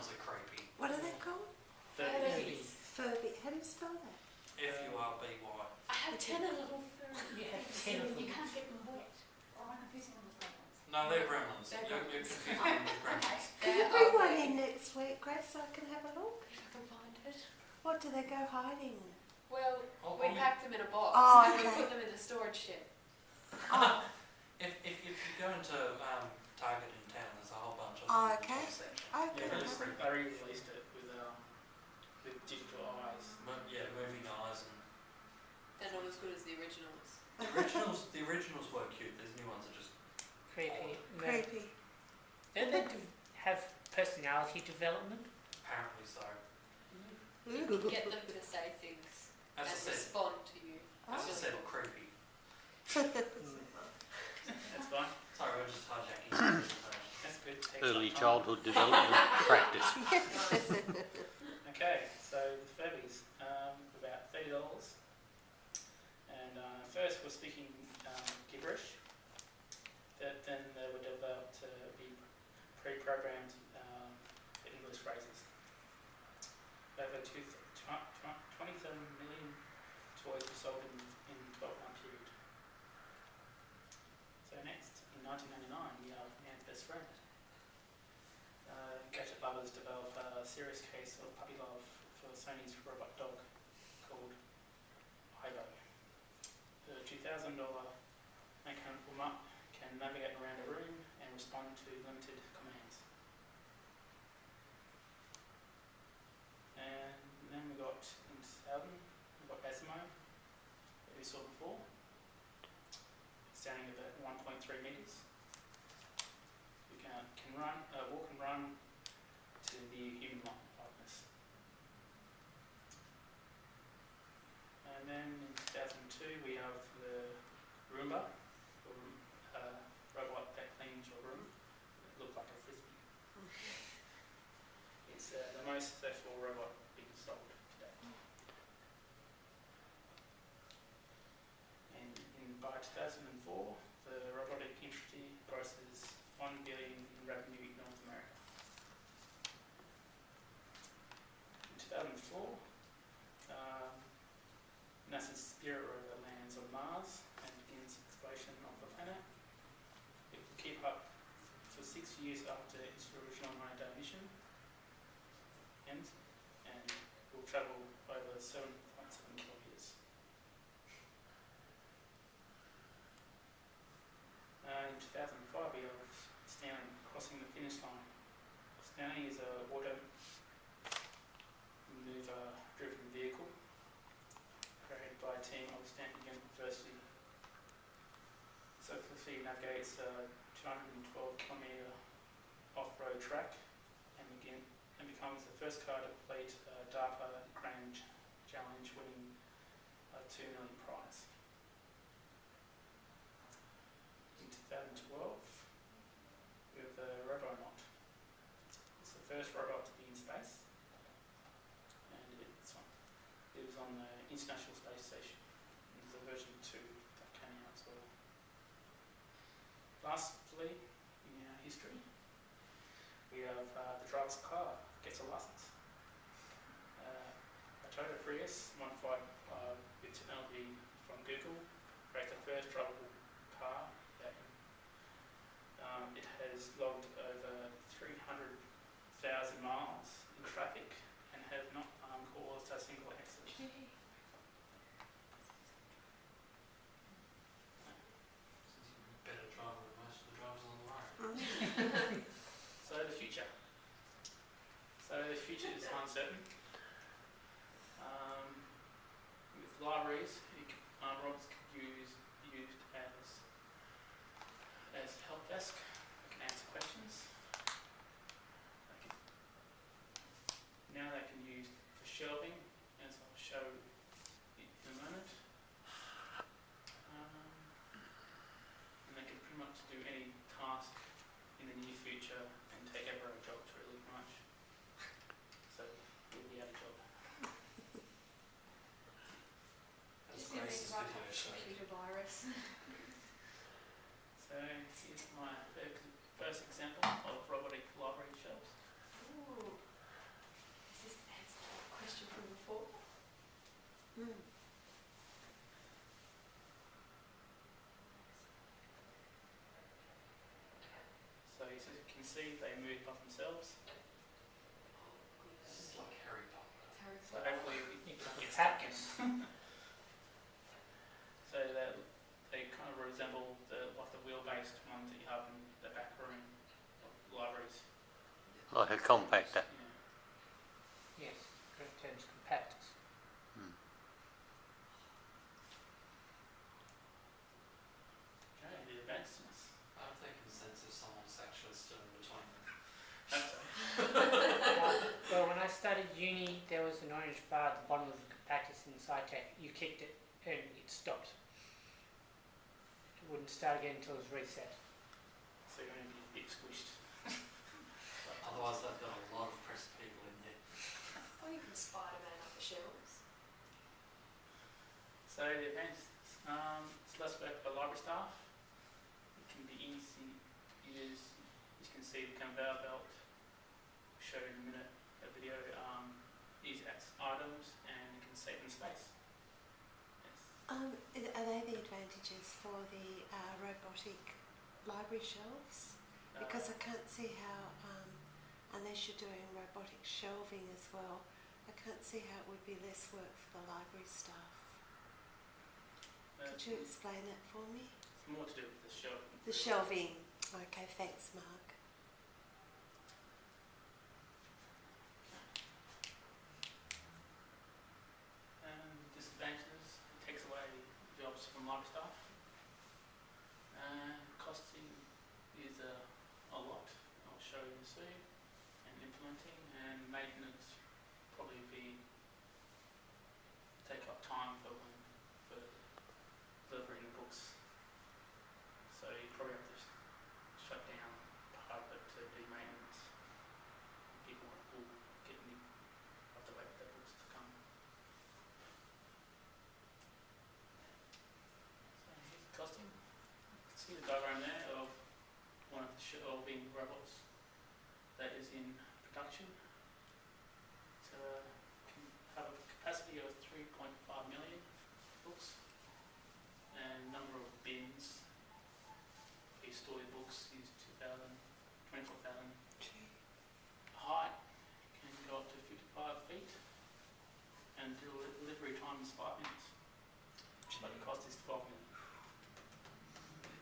ones are creepy. What are they called? Furbies. Furby. How do you spell that? F-U-R-B-Y. I have 10 little furries. You have 10 of them. You can't get them wet. Oh, I'm confusing them with gremlins. No, they're gremlins. They're You're gremlins. confusing them with gremlins. Can you bring one in next week, Grace, so I can have a look? If I can find it. What do they go hiding? Well, Oh, we oh, packed them in a box Oh, and we okay. put them in the storage shed. Oh, If you go into Target in town, there's a whole bunch of Oh, them in the okay. top section. okay. They re-released it with digital eyes. Yeah, moving eyes and They're not as good as the originals. the originals were cute. These new ones are just Creepy. Creepy. Don't they have personality development? apparently so. You can get them to say things As I and said, respond to you. creepy. That's fine. Sorry, we're just hijacking the presentation. That's good. Takes Early some time. childhood development practice. Okay, so the Furbies, about $30. And first we're speaking gibberish. Then they were developed to be pre-programmed for English phrases. Over 27 million toys were sold in 12-month period. So next, in 1999, we have Man's Best Friend. Gadget lovers develop a serious case of puppy love for Sony's robot dog called Ivo. The $2,000 mechanical mutt can navigate around a room and respond to limited commands. And then we got in 2000, we got Asimo, that we saw before, standing at 1.3 metres. We can run, walk and run to the human likeness. And then in 2002 we have the Roomba, robot that cleans your room. It looked like a frisbee. It's the most successful robot being sold today. And by 2004, the robotic industry grosses $1 billion in revenue in North America. In 2004, NASA's Spirit rover lands on Mars and begins exploration of the planet. It will keep up for 6 years after its original 9-day mission ends, and will travel over 7.7 kilometres. In 2005, we have Stanley crossing the finish line. Stanley is an auto-maneuver-driven vehicle created by a team of Stanford University. Successfully navigates a 212-kilometre off-road track and becomes the first car to complete a DARPA Grand Challenge, winning a $2 million prize. In 2012, we have the Robonaut. It's the first robot to be in space, and it was on the International Space Station. There's a version 2 that came out as well. Lastly, in our history, we have the driverless car gets a license. A Toyota Prius modified with technology from Google creates the first drivable car that it has logged over 300,000 miles in traffic and has not caused a single accident. Better driver than most of the drivers on the road. So the future. The future is uncertain. With libraries, robots can be used as help desk. They can answer questions. Now they can be used for shelving, as I'll show in a moment. And they can pretty much do any task in the near future and take over our jobs really much. So we'll be out of job. As see, they move by themselves. This is like Harry Potter. Harry So Potter. hopefully you don't get stuck in them. So they kind of resemble the wheel-based ones that you have in the back room of libraries. Like a compactor. Yeah. Yes, correct term's compactors. Okay, the advancements. I hope they can sense if someone's actually stood in between them. That's it. Well, when I started uni, there was an orange bar at the bottom of the compactors in SciTech. You kicked it and it stopped. It wouldn't start again until it was reset. So you're going to be a bit squished. Otherwise, they've got a lot of pressed people in there. Or you can Spider-Man up the shelves. So the advanced, it's less work for library staff. It can be easy to use. You can see the conveyor belt. Show in a minute a video. Easy access items and you can save in space. Yes. Are they the advantages for the robotic library shelves? Because I can't see how, unless you're doing robotic shelving as well, I can't see how it would be less work for the library staff. Could you explain that for me? It's more to do with the shelving. The shelving. Okay, thanks, Mark. Disadvantages, it takes away jobs from library staff. Costing is a lot, I'll show you soon, and implementing, and maintenance probably take up time for delivering the books. So you probably have to shut down part of it to do maintenance. People will have to wait for their books to come. Costing. You can see the diagram there of one of the shelving robots that is in production. It can have a capacity of 3.5 million books and number of bins where you store your books is 24,000. Height can go up to 55 feet and delivery time is 5 minutes. But the cost is 12 million.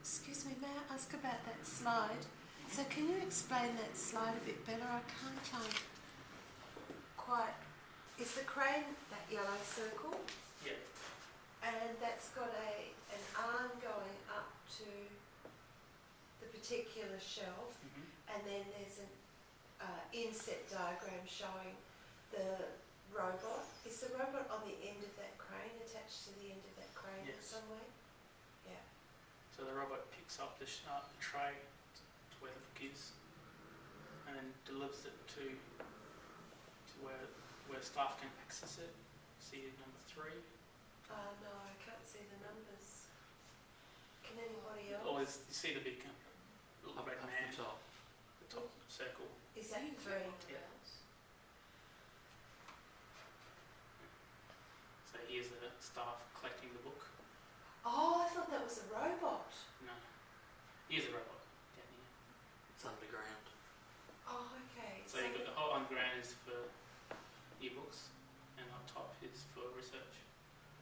Excuse me, may I ask about that slide? So can you explain that slide a bit better? I can't quite... Is the crane that yellow circle? Yeah. And that's got an arm going up to the particular shelf, and then there's an inset diagram showing the robot. Is the robot on the end of that crane, attached to the end of that crane in Yes. some way? Yeah. So the robot picks up the tray to where the book is, and then delivers it to where staff can access it. See number 3. No, I can't see the numbers. Can anybody else? Or you see the big Up red man, the top. the top circle. Is that 3? Yeah. So here's the staff collecting the book. Oh, I thought that was a robot. No, here's a robot down here. It's underground. Oh, okay. So you've got the whole underground is for ebooks, and on top is for research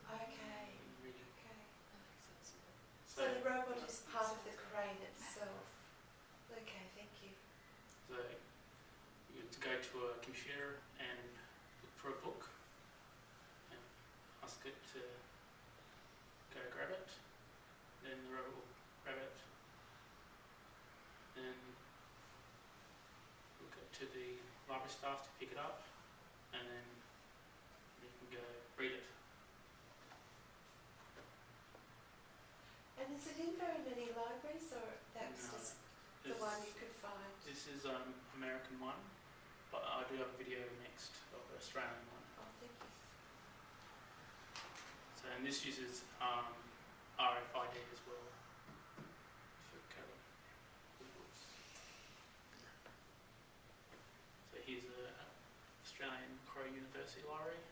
Okay. and reading. Okay. That makes sense. So the robot is part of the crane itself. Okay, thank you. So you have to go to a computer and look for a book and ask it to go grab it. Then the robot will grab it. Then look to the library staff to pick it up, and then you can go read it. And is it in very many libraries, or that was No, just the it's- one you could find? This is an American one, but I do have a video next of an Australian one. Oh, thank you. So, and this uses RFID as well for code. So here's the Australian Crow University Library,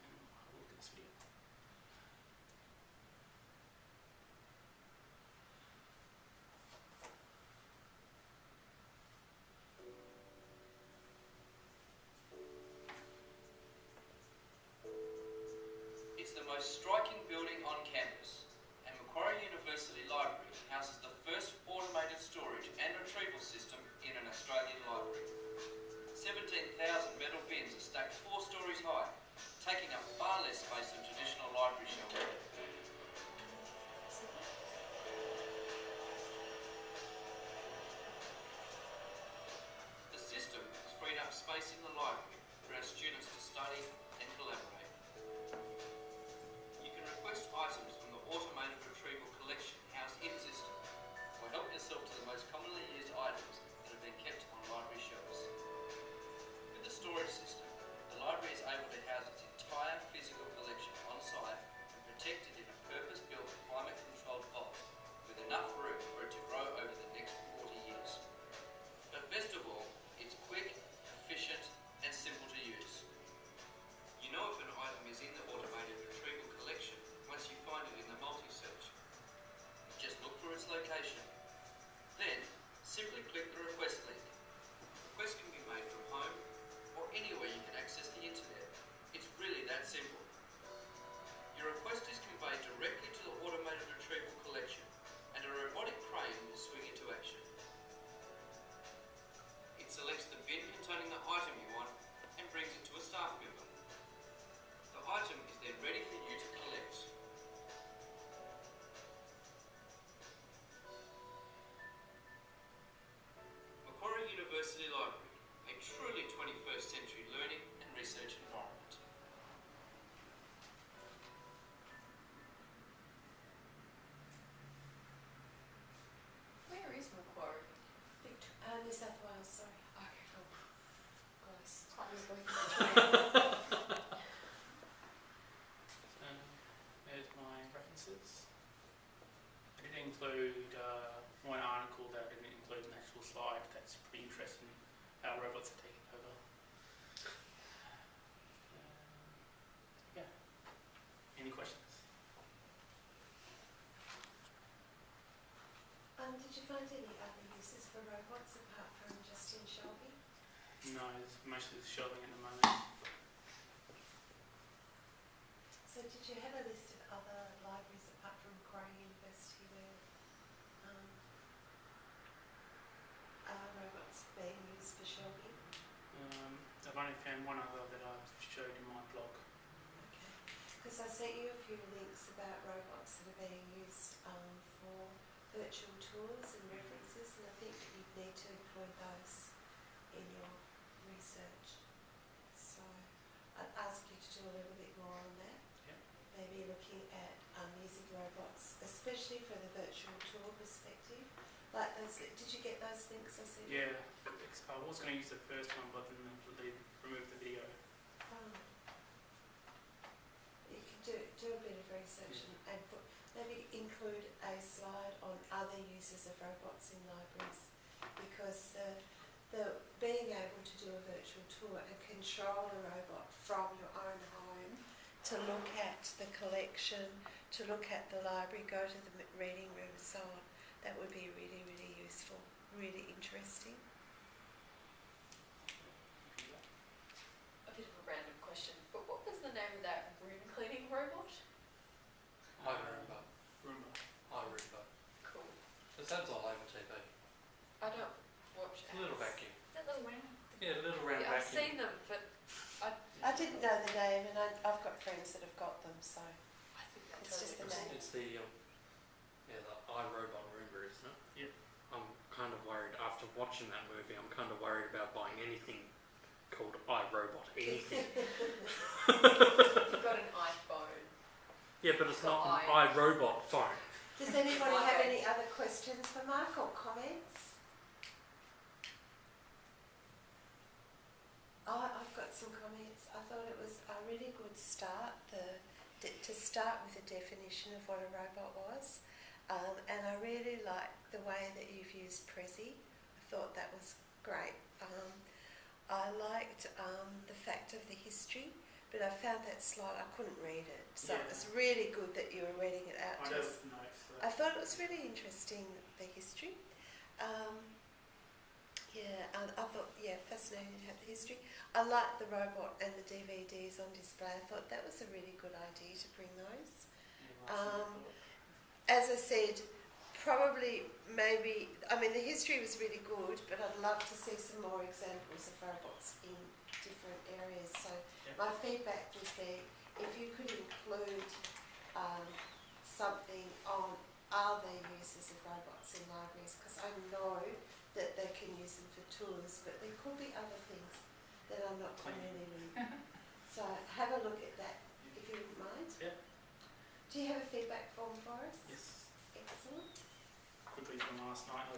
and I'll have a look at this video. study and collaborate. You can request items from the automated retrieval collection housed in the system, or help yourself to the most commonly used items that have been kept on library shelves. With the storage system, the library is able to house its entire physical collection on site and protected in a purpose-built climate-controlled vault with enough room for it to grow over the next 40 years. But best of all, it's quick, efficient and simple to use. You know if an item is in the automated retrieval collection once you find it in the multi-search. Just look for its location. Then, simply click the request link. Requests can be made from home or anywhere you can access the internet. It's really that simple. Your request is conveyed directly to the automated retrieval collection and a robotic crane will swing into action. It selects the bin containing the item you want and brings it to a staff member. The item is then ready for you to collect. Macquarie University Library, a truly 21st century learning and research environment. Where is Macquarie? New South Wales, sorry. Okay, cool. Close. I was working between. There's my references. I did include one article that I didn't include in the actual slide. That's pretty interesting. How robots are taking over. Yeah. Any questions? Did you find any other uses for robots apart from just in shelving? No, it's mostly shelving at the moment. So did you have a list of other libraries apart from Macquarie University where robots being used for shelving? I've only found one other that I've showed in my blog. Okay. Because I sent you a few links about robots that are being used for virtual tours and references, and I think you'd need to include those in your research. So I'd ask you to do a little bit more on that. Yep. Maybe looking at using robots, especially for the virtual tour perspective. Like those, did you get those links I sent you? Yeah, I was going to use the first one, but then they removed the video. Oh. You can do a bit of research and put, maybe include a slide on other uses of robots in libraries, because the being able to do a virtual tour and control a robot from your own home, to look at the collection, to look at the library, go to the reading room and so on, that would be really, really useful, really interesting. A bit of a random question, but what was the name of that room cleaning robot? iRoomba. Roomba. iRoomba. Cool. It sounds all over TV. I don't watch It's a little ads. vacuum. That little round. Yeah, a little round Yeah, I've vacuum. seen them, but I didn't know the name, and I've got friends that have got them, so I think that's It's just the name. It's the iRobot Roomba, isn't it? Yep. I'm kind of worried, after watching that movie, I'm kind of worried about buying anything called iRobot, anything. You've got an iPhone. Yeah, but it's For not an iRobot phone. Does anybody have Okay. any other questions for Mark or comments? I've got some comments. I thought it was a really good start, to start with a definition of what a robot was, and I really liked the way that you've used Prezi. I thought that was great. I liked the fact of the history, but I found that slide, I couldn't read it, so Yeah. it was really good that you were reading it out I to us. don't know. I thought it was really interesting, the history. And I thought, fascinating to have the history. I liked the robot and the DVDs on display. I thought that was a really good idea to bring those. As I said, probably, maybe, I mean, the history was really good, but I'd love to see some more examples of robots in different areas. So my feedback would be, if you could include something on other uses of robots in libraries, because I know that they can use them for tours, but there could be other things that I'm not commenting on. So have a look at that if you wouldn't mind. Yeah. Do you have a feedback form for us? Yes. Excellent. Quickly from last night,